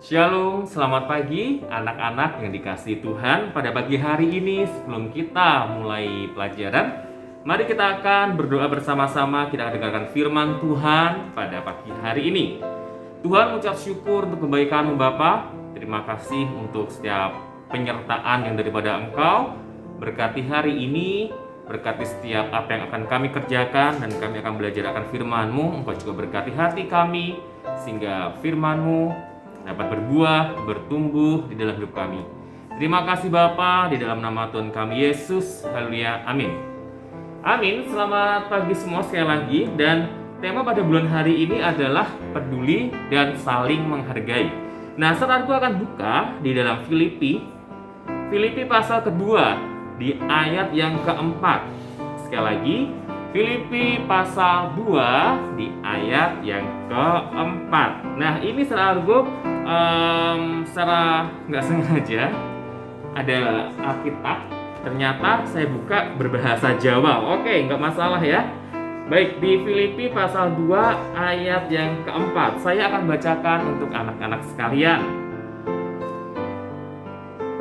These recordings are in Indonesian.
Shalom, selamat pagi anak-anak yang dikasihi Tuhan. Pada pagi hari ini sebelum kita mulai pelajaran, mari kita akan berdoa bersama-sama. Kita akan dengarkan firman Tuhan pada pagi hari ini. Tuhan, ucap syukur untuk kebaikan-Mu Bapa. Terima kasih untuk setiap penyertaan yang daripada Engkau. Berkati hari ini, berkati setiap apa yang akan kami kerjakan, dan kami akan belajar akan firman-Mu. Engkau juga berkati hati kami, sehingga firman-Mu dapat berbuah, bertumbuh di dalam hidup kami. Terima kasih Bapa, di dalam nama Tuhan kami Yesus. Haleluya, amin. Amin, selamat pagi semua sekali lagi. Dan tema pada bulan hari ini adalah peduli dan saling menghargai. Nah, saudaraku akan buka di dalam Filipi pasal kedua, di ayat yang keempat. Sekali lagi, Filipi pasal 2 di ayat yang keempat. Nah, ini saudaraku, secara nggak sengaja ada Alkitab, ternyata saya buka berbahasa Jawa. Oke, nggak masalah ya. Baik, di Filipi pasal 2 ayat yang keempat, saya akan bacakan untuk anak-anak sekalian.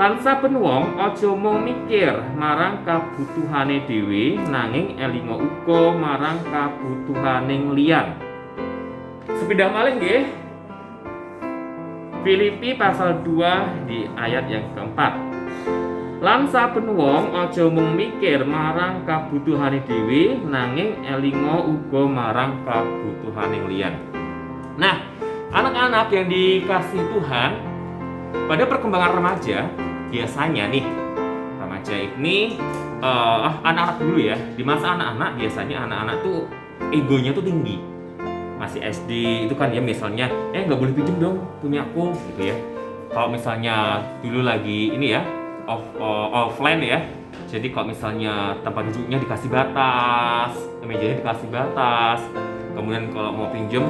Lan saben wong aja mung mikir marang kabutuhane dhewe, nanging elinga uga marang kabutuhaning liyan. Sepindah malih nggih. Filipi pasal 2 di ayat yang keempat. Lan saben wong aja mung mikir marang kabutuhane dhewe, nanging elinga uga marang kabutuhaning liyan. Nah, anak-anak yang dikasihi Tuhan, pada perkembangan remaja, biasanya nih, remaja ini anak-anak dulu ya. Di masa anak-anak, biasanya anak-anak tuh egonya tuh tinggi. Masih SD itu kan ya, misalnya nggak boleh pinjem dong punya aku gitu ya. Kalau misalnya dulu lagi ini ya, offline ya, jadi kalau misalnya tempat duduknya dikasih batas, mejanya dikasih batas, kemudian kalau mau pinjem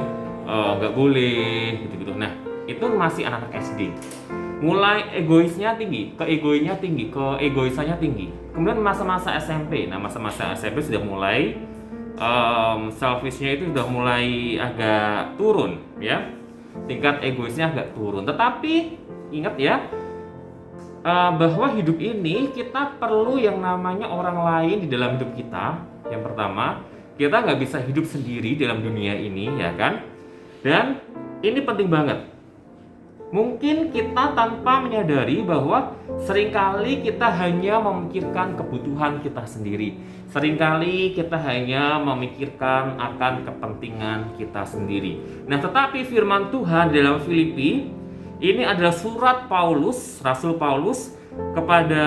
nggak boleh gitu-gitu. Nah, itu masih anak-anak SD. Mulai egoisnya tinggi, keegoisannya tinggi. Kemudian masa-masa SMP. Nah, masa-masa SMP sudah mulai selfishnya itu sudah mulai agak turun ya. Tingkat egoisnya agak turun. Tetapi ingat ya, bahwa hidup ini kita perlu yang namanya orang lain di dalam hidup kita. Yang pertama, kita nggak bisa hidup sendiri dalam dunia ini, ya kan? Dan ini penting banget. Mungkin kita tanpa menyadari bahwa seringkali kita hanya memikirkan kebutuhan kita sendiri. Seringkali kita hanya memikirkan akan kepentingan kita sendiri. Nah, tetapi firman Tuhan dalam Filipi, ini adalah surat Paulus, Rasul Paulus kepada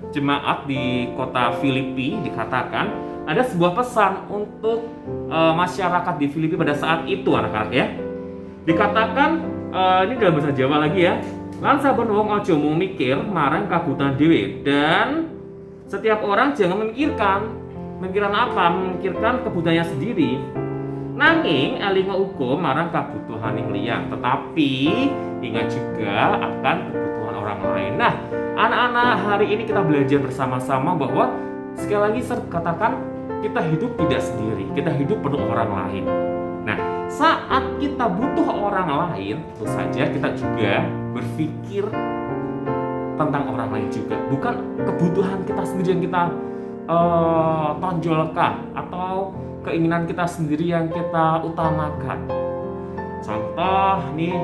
jemaat di kota Filipi. Dikatakan ada sebuah pesan untuk masyarakat di Filipi pada saat itu, anak-anak ya. Dikatakan, ini dalam bahasa Jawa lagi ya. Lan saben wong aja mung mikir marang kabutuhan dhewe, dan setiap orang jangan memikirkan apa? Memikirkan kebutuhannya sendiri. Nanging elinga uga marang kabutuhaning liyan, tetapi ingat juga akan kebutuhan orang lain. Nah, anak-anak, hari ini kita belajar bersama-sama bahwa sekali lagi saya katakan, kita hidup tidak sendiri, kita hidup perlu orang lain. Nah, saat kita butuh orang lain, tentu saja kita juga berpikir tentang orang lain juga. Bukan kebutuhan kita sendiri yang kita tonjolkan, atau keinginan kita sendiri yang kita utamakan. Contoh nih,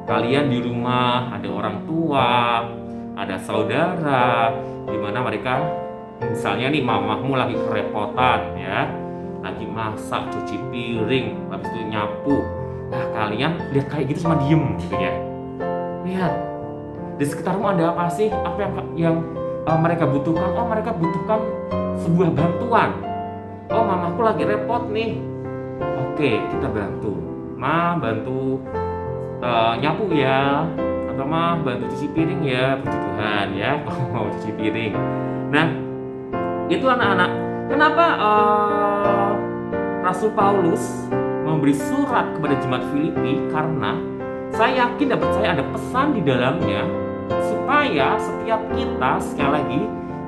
kalian di rumah ada orang tua, ada saudara, di mana mereka, misalnya nih mamahmu lagi kerepotan ya, lagi masak, cuci piring, habis itu nyapu. Nah, kalian lihat kayak gitu cuma diem gitu ya. Lihat di sekitarmu ada apa sih? Apa yang mereka butuhkan? Oh, mereka butuhkan sebuah bantuan. Oh, mamaku lagi repot nih. Oke, kita bantu. Ma, bantu nyapu ya, atau ma, bantu cuci piring ya, puji Tuhan ya, kalau mau cuci piring. Nah, itu anak-anak. Kenapa Rasul Paulus memberi surat kepada jemaat Filipi? Karena saya yakin dan percaya ada pesan di dalamnya, supaya setiap kita, sekali lagi,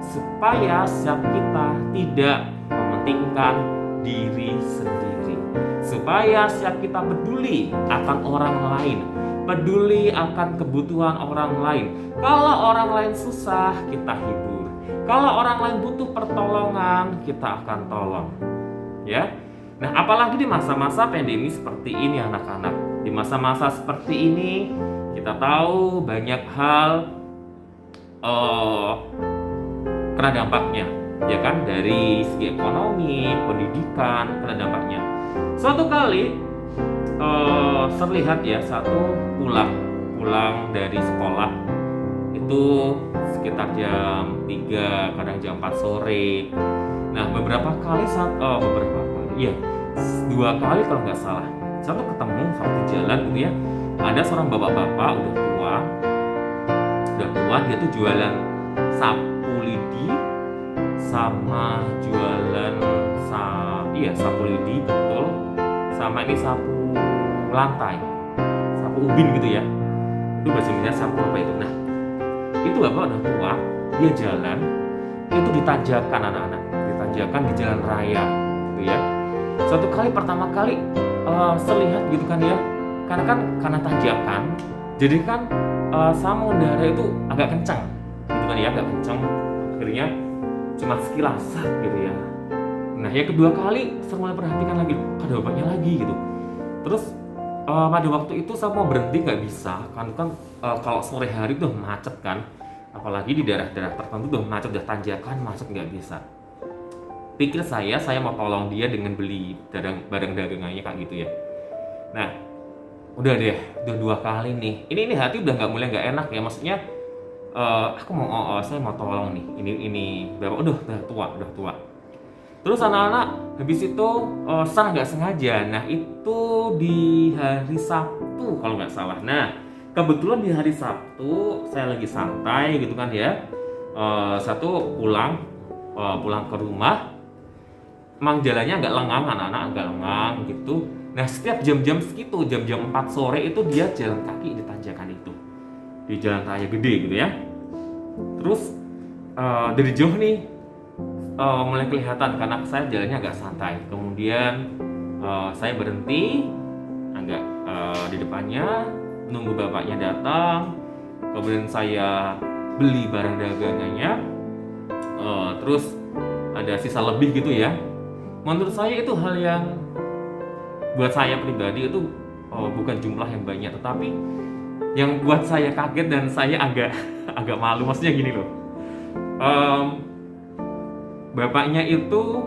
supaya setiap kita tidak mementingkan diri sendiri, supaya setiap kita peduli akan orang lain, peduli akan kebutuhan orang lain. Kalau orang lain susah, kita hibur. Kalau orang lain butuh pertolongan, kita akan tolong. Ya. Nah, apalagi di masa-masa pandemi seperti ini anak-anak. Di masa-masa seperti ini, kita tahu banyak hal kena dampaknya, ya kan, dari segi ekonomi, pendidikan, kena dampaknya. Suatu kali terlihat ya, satu pulang dari sekolah itu sekitar jam 3, kadang jam 4 sore. Nah, beberapa kali iya, 2 kali kalau nggak salah, satu ketemu di jalan gitu ya, ada seorang bapak-bapak udah tua, dia tuh jualan sapu lidi sama jualan sapu lidi, betul, sama ini sapu lantai, sapu ubin gitu ya, itu bahasa Indonesia sapu apa itu. Nah, itu bapak udah tua, dia jalan itu ditanjakan anak-anak, ditanjakan di jalan raya gitu ya. Suatu kali, pertama kali terlihat gitu kan ya, karena tanjakan, jadi kan saya mengendara itu agak kencang gitu kan ya, agak kencang, akhirnya cuma sekilas gitu ya. Nah, yang kedua kali saya mulai perhatikan lagi, ada bapaknya lagi gitu. Terus pada waktu itu saya mau berhenti nggak bisa, kan kalau sore hari tuh macet kan, apalagi di daerah-daerah tertentu tuh macet, udah tanjakan macet nggak bisa. Pikir saya mau tolong dia dengan beli barang dagangannya kayak gitu ya. Nah, udah 2 kali nih. Ini hati udah nggak enak ya, maksudnya saya mau tolong nih. Ini bapak udah tua. Terus anak-anak habis itu saya nggak sengaja. Nah, itu di hari Sabtu kalau nggak salah. Nah, kebetulan di hari Sabtu saya lagi santai gitu kan ya. Satu pulang ke rumah. Emang jalannya agak lengang, anak-anak agak lengang gitu. Nah, setiap jam-jam segitu, jam-jam 4 sore itu dia jalan kaki di tanjakan itu, di jalan raya gede gitu ya. Terus dari jauh nih mulai kelihatan karena saya jalannya agak santai. Kemudian saya berhenti agak di depannya, nunggu bapaknya datang. Kemudian saya beli barang dagangannya. Terus ada sisa lebih gitu ya. Menurut saya itu hal yang buat saya pribadi itu bukan jumlah yang banyak, tetapi yang buat saya kaget dan saya agak malu. Maksudnya gini loh, bapaknya itu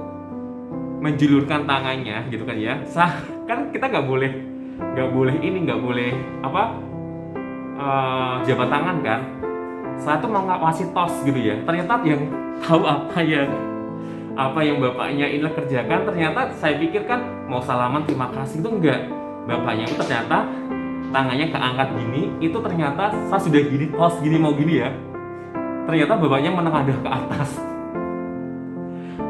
menjulurkan tangannya gitu kan ya. Kan kita nggak boleh jabat tangan kan. Saya tuh mau ngasih tos gitu ya. Ternyata yang tahu apa yang bapaknya ini kerjakan, ternyata saya pikir kan mau salaman terima kasih itu enggak. Bapaknya itu ternyata tangannya keangkat gini, itu ternyata saya sudah gini, tos gini mau gini ya. Ternyata bapaknya menengadah ke atas.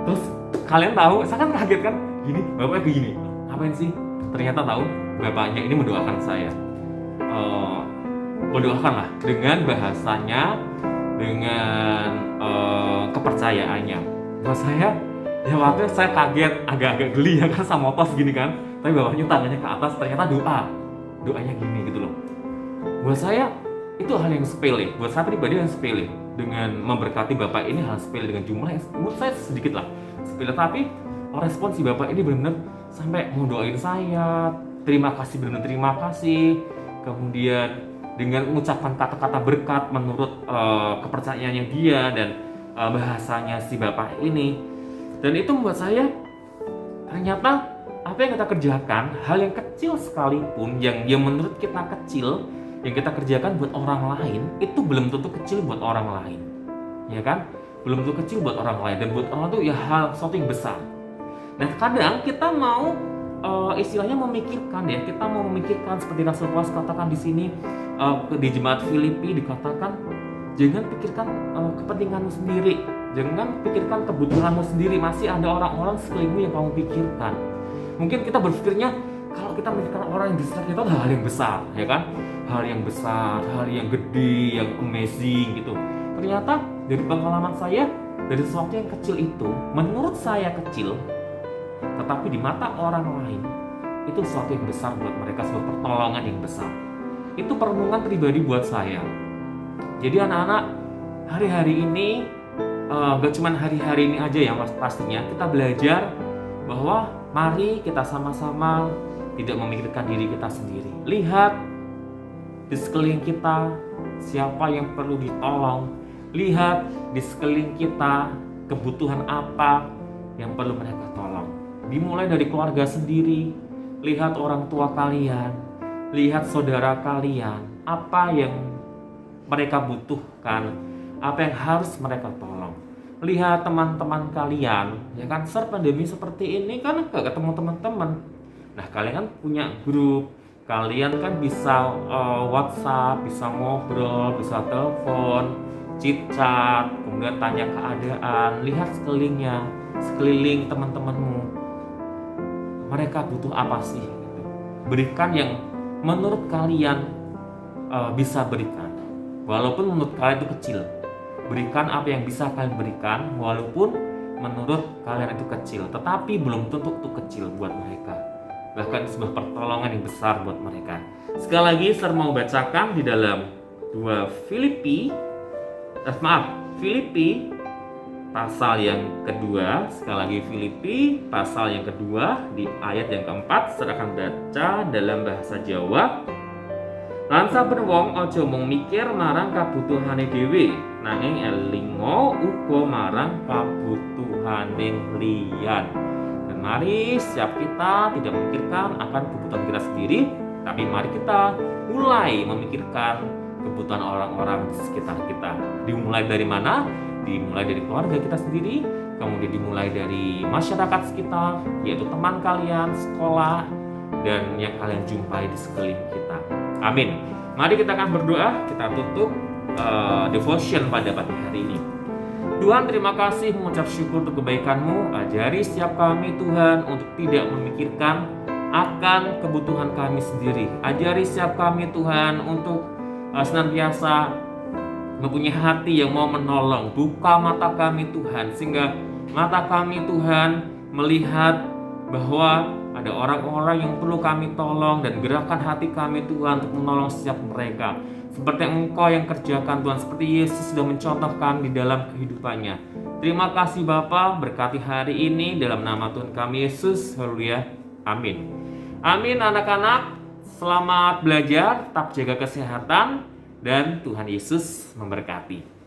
Terus kalian tahu, saya kan kaget kan, gini, bapaknya begini, ngapain sih? Ternyata tahu, bapaknya ini mendoakan saya. Mendoakan lah dengan bahasanya, dengan kepercayaannya. Buat saya, ya waktu saya kaget, agak geli ya kan sama tos gini kan. Tapi bapaknya tangannya ke atas, ternyata doanya gini gitu loh. Buat saya itu hal yang sepele, buat saya pribadi yang sepele. Dengan memberkati bapak ini hal sepele dengan jumlah yang menurut saya sedikit lah sepele, tapi respon si bapak ini benar-benar sampai mau doain saya, terima kasih. Kemudian dengan mengucapkan kata-kata berkat menurut kepercayaannya dia dan bahasanya si bapak ini. Dan itu membuat saya, ternyata apa yang kita kerjakan, hal yang kecil sekalipun, yang menurut kita kecil, yang kita kerjakan buat orang lain, itu belum tentu kecil buat orang lain, ya kan? Belum tentu kecil buat orang lain, dan buat orang itu ya hal sesuatu yang besar. Nah, kadang kita mau istilahnya memikirkan ya, kita mau memikirkan seperti Rasul Paulus katakan di sini di jemaat Filipi dikatakan, jangan pikirkan kepentinganmu sendiri, jangan pikirkan kebutuhanmu sendiri, masih ada orang-orang sekelilingmu yang kamu pikirkan. Mungkin kita berpikirnya kalau kita memikirkan orang yang di sekitar kita hal yang besar, ya kan? Hal yang besar, hal yang gede, yang amazing gitu. Ternyata dari pengalaman saya, dari sesuatu yang kecil itu, menurut saya kecil, tetapi di mata orang lain itu sesuatu yang besar buat mereka, sebuah pertolongan yang besar. Itu perenungan pribadi buat saya. Jadi anak-anak, hari-hari ini gak cuma hari-hari ini aja ya pastinya, kita belajar bahwa mari kita sama-sama tidak memikirkan diri kita sendiri. Lihat di sekeliling kita siapa yang perlu ditolong. Lihat di sekeliling kita kebutuhan apa yang perlu mereka tolong. Dimulai dari keluarga sendiri. Lihat orang tua kalian, lihat saudara kalian, apa yang mereka butuhkan, apa yang harus mereka tolong. Lihat teman-teman kalian, ya kan, saat pandemi seperti ini kan gak ketemu teman-teman. Nah, kalian kan punya grup, kalian kan bisa WhatsApp, bisa ngobrol, bisa telepon, chit-chat, kemudian tanya keadaan. Lihat sekelilingnya, sekeliling teman-temanmu, mereka butuh apa sih? Berikan yang menurut kalian bisa berikan, walaupun menurut kalian itu kecil. Berikan apa yang bisa kalian berikan, walaupun menurut kalian itu kecil, tetapi belum tentu itu kecil buat mereka. Bahkan sebuah pertolongan yang besar buat mereka. Sekali lagi saya mau bacakan di dalam Filipi pasal yang kedua. Sekali lagi Filipi pasal yang kedua di ayat yang keempat. Saya akan baca dalam bahasa Jawa. Lan saben wong aja mung mikir marang kabutuhane dhewe, nanging elinga uga marang kabutuhane liyan. Dan mari setiap kita tidak memikirkan akan kebutuhan kita sendiri, tapi mari kita mulai memikirkan kebutuhan orang-orang di sekitar kita. Dimulai dari mana? Dimulai dari keluarga kita sendiri, kemudian dimulai dari masyarakat sekitar, yaitu teman kalian, sekolah, dan yang kalian jumpai di sekeliling kita. Amin. Mari kita akan berdoa, kita tutup devotion pada pagi hari ini. Tuhan, terima kasih, mengucap syukur untuk kebaikan-Mu. Ajari setiap kami Tuhan untuk tidak memikirkan akan kebutuhan kami sendiri. Ajari setiap kami Tuhan untuk senantiasa mempunyai hati yang mau menolong. Buka mata kami Tuhan, sehingga mata kami Tuhan melihat bahwa ada orang-orang yang perlu kami tolong, dan gerakan hati kami Tuhan untuk menolong setiap mereka. Seperti Engkau yang kerjakan Tuhan, seperti Yesus sudah mencontohkan di dalam kehidupannya. Terima kasih Bapa, berkati hari ini dalam nama Tuhan kami Yesus. Haleluya. Amin. Amin anak-anak. Selamat belajar, tetap jaga kesehatan, dan Tuhan Yesus memberkati.